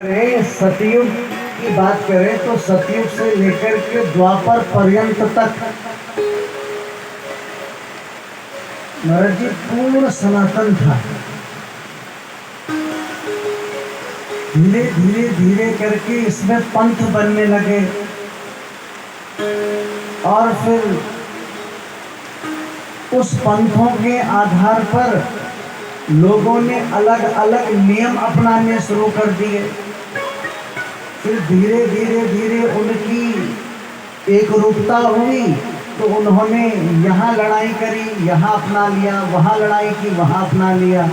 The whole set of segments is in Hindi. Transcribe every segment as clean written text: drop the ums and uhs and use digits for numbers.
सतयुग की बात करें तो सतयुग से लेकर के द्वापर पर्यंत तक महाराज जी पूर्ण सनातन था। धीरे धीरे धीरे करके इसमें पंथ बनने लगे और फिर उस पंथों के आधार पर लोगों ने अलग अलग नियम अपनाने शुरू कर दिए। फिर धीरे धीरे धीरे उनकी एक रूपता हुई तो उन्होंने यहाँ लड़ाई करी, यहाँ अपना लिया, वहाँ लड़ाई की, वहाँ अपना लिया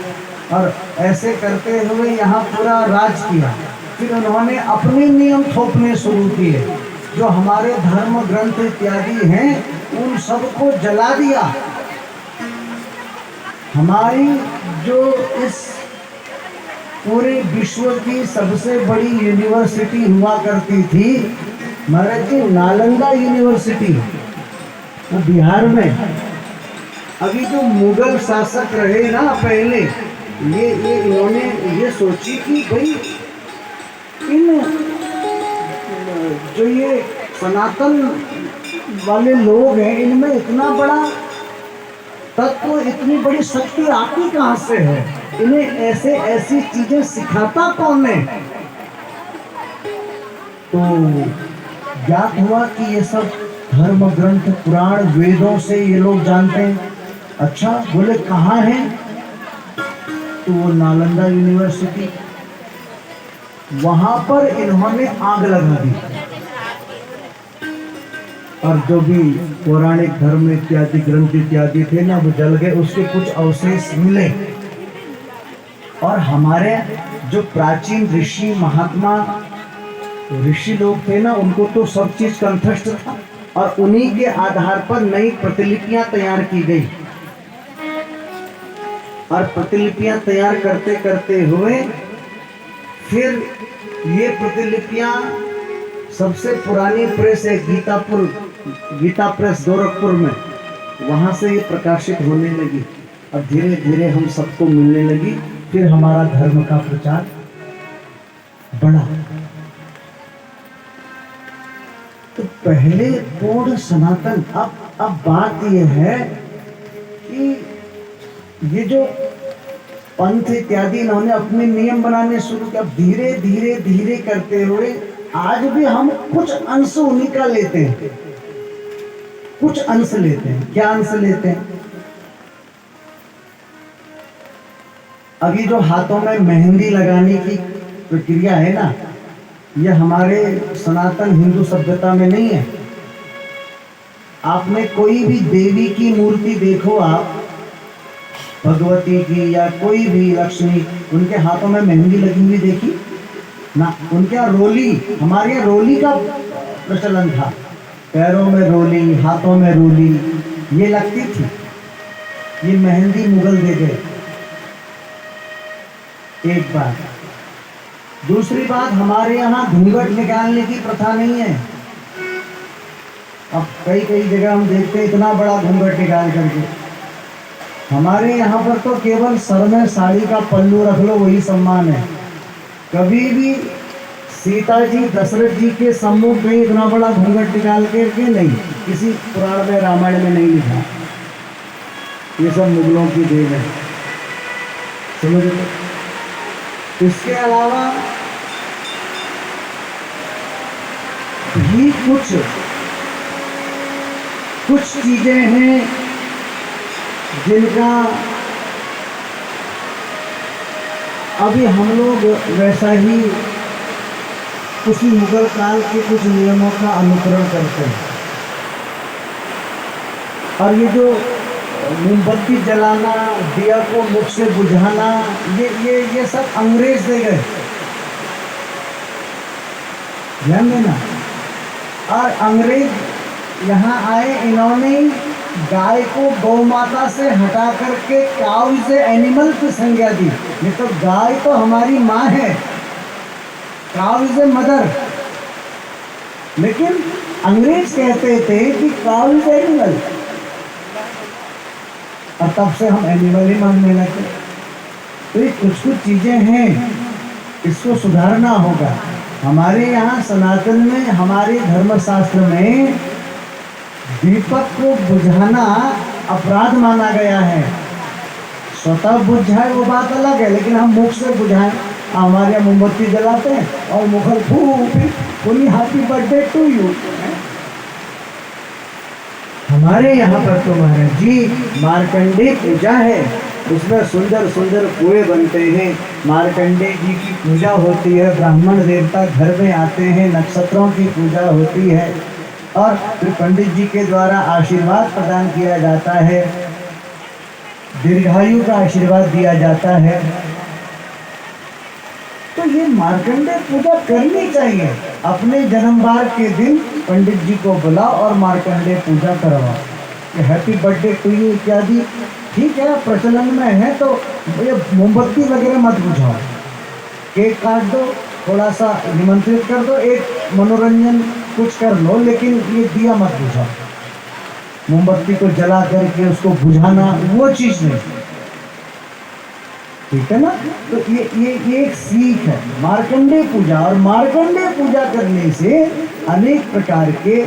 और ऐसे करते हुए यहाँ पूरा राज किया। फिर उन्होंने अपने नियम थोपने शुरू किए। जो हमारे धर्म ग्रंथ इत्यादि हैं उन सबको जला दिया। हमारी जो इस पूरे विश्व की सबसे बड़ी यूनिवर्सिटी हुआ करती थी महाराज जी, नालंदा यूनिवर्सिटी, वो बिहार में। अभी जो मुगल शासक रहे ना पहले, ये इन्होंने ये सोची कि भाई इन जो ये सनातन वाले लोग हैं इनमें इतना बड़ा तत्व, इतनी बड़ी शक्ति आती कहाँ से है? इन्हें ऐसे ऐसी चीजें सिखाता कौन है? तो ज्ञात हुआ कि ये सब धर्म ग्रंथ पुराण वेदों से ये लोग जानते हैं। अच्छा, बोले कहाँ है? तो वो नालंदा यूनिवर्सिटी, वहां पर इन्होंने आग लगा दी और जो भी पौराणिक धर्म इत्यादि ग्रंथ इत्यादि थे ना वो जल गए, उसके कुछ अवशेष मिले। और हमारे जो प्राचीन ऋषि महात्मा ऋषि लोग थे ना उनको तो सब चीज कंठस्थ था और उन्हीं के आधार पर नई प्रतिलिपियां तैयार की गई। और प्रतिलिपियां तैयार करते करते हुए फिर ये प्रतिलिपियां सबसे पुरानी प्रेस है गीता प्रेस गोरखपुर में, वहां से ये प्रकाशित होने लगी। अब धीरे धीरे हम सबको मिलने लगी। फिर हमारा धर्म का प्रचार बढ़ा। तो पहले पूर्ण सनातन, अब बात यह है कि ये जो पंथ इत्यादि इन्होंने अपने नियम बनाने शुरू किया। धीरे धीरे धीरे करते हुए आज भी हम कुछ अंश उन्हीं का लेते हैं, कुछ अंश लेते हैं। क्या अंश लेते हैं? अभी जो हाथों में मेहंदी लगाने की प्रक्रिया है ना, ये हमारे सनातन हिंदू सभ्यता में नहीं है। आपने कोई भी देवी की मूर्ति देखो, आप भगवती की या कोई भी लक्ष्मी, उनके हाथों में मेहंदी लगी हुई देखी ना? उनके यहाँ रोली, हमारे यहाँ रोली का प्रचलन था। पैरों में रोली, हाथों में रोली ये लगती थी। ये मेहंदी मुगल दे गए, एक बात। दूसरी बात, हमारे यहाँ घूंघट निकालने की प्रथा नहीं है। अब कई कई जगह हम देखते हैं इतना बड़ा घूंघट निकाल करके। हमारे यहाँ पर तो केवल सर में साड़ी का पल्लू रख लो वही सम्मान है। कभी भी सीता जी दशरथ जी के सम्मुख में इतना बड़ा घूंघट निकाल के नहीं, किसी पुराण में रामायण में नहीं लिखा। ये सब मुगलों की देन है, समझ लो। इसके अलावा भी कुछ चीजें हैं जिनका अभी हम लोग वैसा ही उसी मुगल काल के कुछ नियमों का अनुकरण करते हैं। और ये जो मोमबत्ती जलाना, दिया को मुख से बुझाना, ये सब अंग्रेज दे गए, ध्यान देना। और अंग्रेज यहाँ आए, इन्होंने गाय को गौ माता से हटा करके काउ से एनिमल की संज्ञा दी। ये तो गाय तो हमारी माँ है, काउ इज ए मदर। लेकिन अंग्रेज कहते थे कि काउ इज एनिमल, और तब से हम एनिमल ही मानने लगे। तो ये कुछ चीजें हैं इसको सुधारना होगा। हमारे यहाँ सनातन में, हमारे धर्मशास्त्र में दीपक को बुझाना अपराध माना गया है। स्वतः बुझ जाए वो बात अलग है, लेकिन हम मुख से बुझाएं। हमारे यहाँ मोमबत्ती जलाते हैं और मुखर फूल हैप्पी बर्थडे टू यू। हमारे यहाँ पर तो महाराज जी मार्कंडेय पूजा है, उसमें सुंदर सुंदर कुएं बनते हैं, मार्कंडेय जी की पूजा होती है, ब्राह्मण देवता घर में आते हैं, नक्षत्रों की पूजा होती है और फिर पंडित जी के द्वारा आशीर्वाद प्रदान किया जाता है, दीर्घायु का आशीर्वाद दिया जाता है। तो ये मार्कंडेय पूजा करनी चाहिए। अपने जन्मवार के दिन पंडित जी को बुलाओ और मार्कंडेय पूजा करवाओ। हैप्पी बर्थडे टू यू इत्यादि ठीक है, प्रचलन में है, तो ये मोमबत्ती वगैरह मत बुझाओ, केक काट दो, थोड़ा सा निमंत्रित कर दो, एक मनोरंजन कुछ कर लो, लेकिन ये दिया मत बुझाओ। मोमबत्ती को जला करके उसको बुझाना वो चीज नहीं, ठीक है ना। तो ये एक सीख है मार्कंडेय पूजा। और मार्कंडेय पूजा करने से अनेक प्रकार के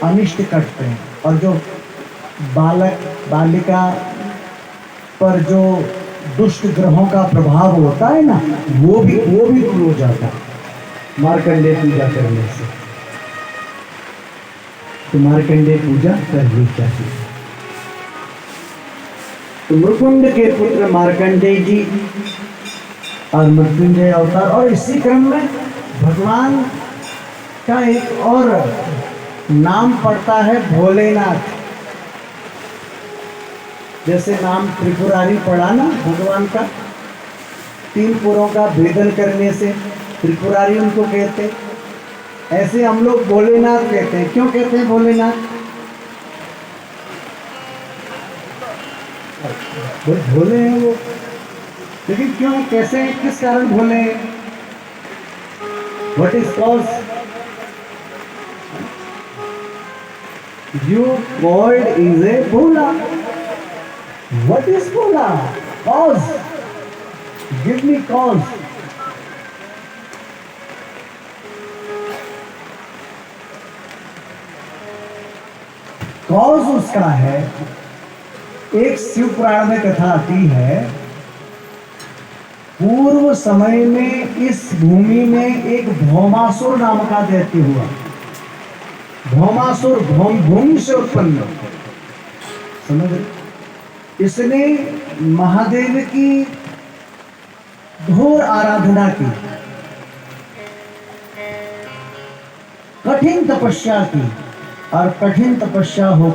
अनिष्ट कटते हैं, और जो बालक बालिका पर जो दुष्ट ग्रहों का प्रभाव होता है ना, वो भी दूर हो जाता है मार्कंडेय पूजा करने से। तो मार्कंडेय पूजा करनी चाहिए। तो मुकुंद के पुत्र मार्कंडेय जी और मृत्युंजय अवतार, और इसी क्रम में भगवान का एक और नाम पड़ता है भोलेनाथ। जैसे नाम त्रिपुरारी पड़ा ना भगवान का, 3 पुरों का भेदन करने से त्रिपुरारी उनको कहते हैं, ऐसे हम लोग भोलेनाथ कहते हैं। क्यों कहते हैं भोलेनाथ? भोले हैं वो, लेकिन क्यों, कैसे, किस कारण भोले हैं? What is cause? You God is a Bhola. What is Bhola? Cause, give me cause. Cause उसका है, एक शिव पुराण में कथा आती है, पूर्व समय में इस भूमि में एक भौमासुर नाम का दैत्य हुआ। भौमासुर भूमि से उत्पन्न, समझ रहे? इसने महादेव की घोर आराधना की, कठिन तपस्या की, और कठिन तपस्या हो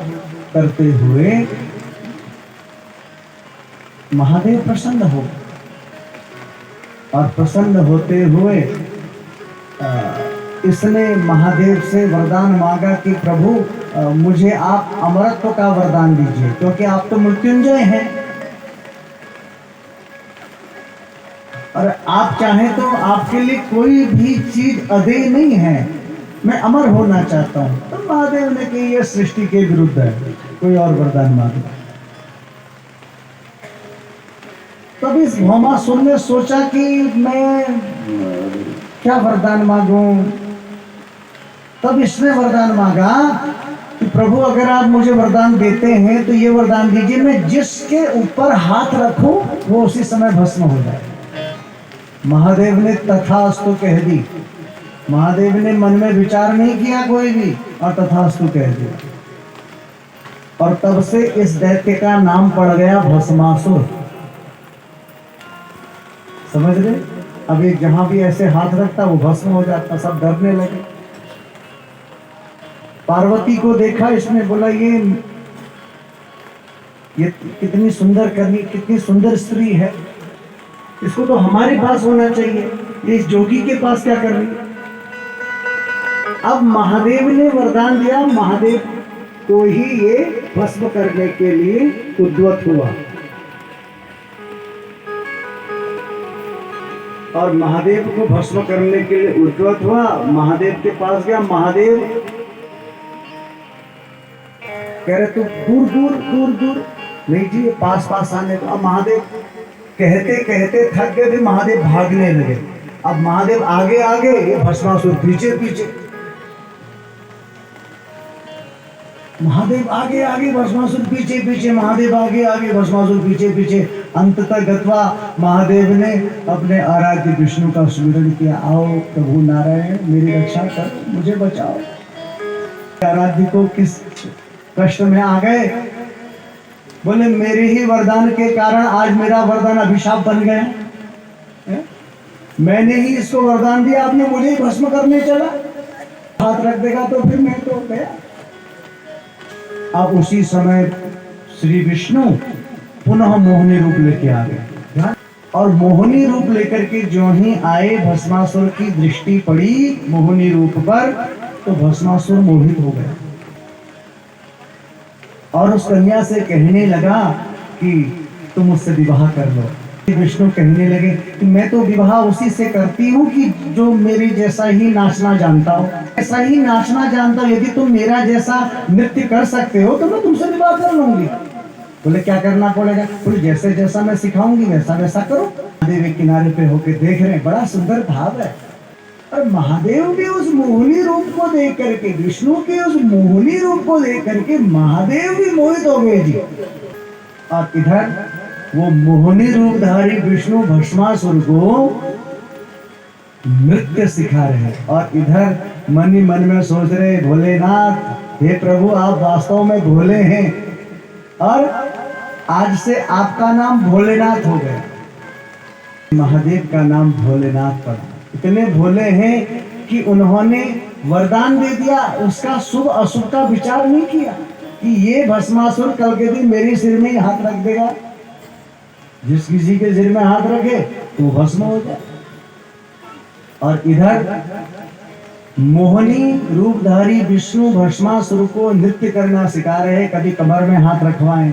करते हुए महादेव प्रसन्न हो, और प्रसन्न होते हुए इसने महादेव से वरदान मांगा कि प्रभु मुझे आप अमरत्व का वरदान दीजिए, क्योंकि आप तो मृत्युंजय हैं, और आप चाहें तो आपके लिए कोई भी चीज अदेय नहीं है, मैं अमर होना चाहता हूं। तो महादेव ने कि यह सृष्टि के विरुद्ध है, कोई और वरदान मांगे। तब इस भौमासुर ने सोचा कि मैं क्या वरदान मांगूं। तब इसने वरदान मांगा कि प्रभु अगर आप मुझे वरदान देते हैं तो ये वरदान दीजिए, मैं जिसके ऊपर हाथ रखूं वो उसी समय भस्म हो जाए। महादेव ने तथास्तु कह दी। महादेव ने मन में विचार नहीं किया कोई भी, और तथास्तु कह दिया, और तब से इस दैत्य का नाम पड़ गया भस्मासुर। समझ रहे? अभी जहां भी ऐसे हाथ रखता वो भस्म हो जाता, सब डरने लगे। पार्वती को देखा इसने, बोला ये कितनी सुंदर करनी, कितनी सुंदर स्त्री है, इसको तो हमारे पास होना चाहिए, ये इस जोगी के पास क्या कर रही। अब महादेव ने वरदान दिया, महादेव को ही ये भस्म करने के लिए उद्यत हुआ, और महादेव को भस्म करने के लिए उद्यत हुआ। महादेव के पास गया, महादेव कह रहे तू दूर दूर दूर दूर, नहीं जी पास पास आने को। अब महादेव कहते कहते थक गए थे, महादेव भागने लगे। अब महादेव आगे आगे, ये भस्मासुर पीछे पीछे। महादेव आगे आगे, भस्मासुर पीछे पीछे, महादेव आगे आगे, भस्मासुर पीछे पीछे। अंततः गत्वा महादेव ने अपने आराध्य विष्णु का स्मरण किया, आओ प्रभु नारायण मेरी रक्षा करो, मुझे बचाओ। आराध्य को किस कष्ट में आ गए, बोले मेरे ही वरदान के कारण आज मेरा वरदान अभिशाप बन गया है? मैंने ही इसको वरदान दिया, आपने मुझे ही भस्म करने चला, हाथ रख देगा तो फिर मैं तो गया। अब उसी समय श्री विष्णु पुनः मोहिनी रूप लेके आ गए, और मोहिनी रूप लेकर के जो ही आए, भस्मासुर की दृष्टि पड़ी मोहिनी रूप पर, तो भस्मासुर मोहित हो गया और उस कन्या से कहने लगा कि तुम मुझसे विवाह कर लो। विष्णु कहने लगे कि मैं तो विवाह उसी से करती हूँ कि जो मेरे जैसा ही नाचना जानता हो, ऐसा ही नाचना जानता हो। यदि तुम मेरा जैसा नृत्य कर सकते हो तो मैं तुमसे विवाह कर लूंगी। बोले क्या करना पड़ेगा? बोले जैसे जैसा मैं सिखाऊंगी वैसा वैसा करो। महादेव एक किनारे पे होके देख रहे हैं, बड़ा सुंदर भाव है। और महादेव भी उस मोहिनी रूप को देख करके, विष्णु के उस मोहिनी रूप को देख करके महादेव भी मोहित हो गए जी। और इधर वो मोहिनी रूपधारी विष्णु भस्मासुर को नृत्य सिखा रहे, और इधर मन ही मन में सोच रहे, भोलेनाथ हे प्रभु आप वास्तव में भोले हैं, और आज से आपका नाम भोलेनाथ हो गया। महादेव का नाम भोलेनाथ पड़ा। इतने भोले हैं कि उन्होंने वरदान दे दिया, उसका शुभ अशुभ का विचार नहीं किया कि ये भस्मासुर कल के दिन मेरे सिर में ही हाथ रख देगा, जिस किसी के सिर में हाथ रखे तो भस्म हो जाए। और इधर मोहिनी रूपधारी विष्णु भस्मासुर को नृत्य करना सिखा रहे, कभी कमर में हाथ रखवाएं,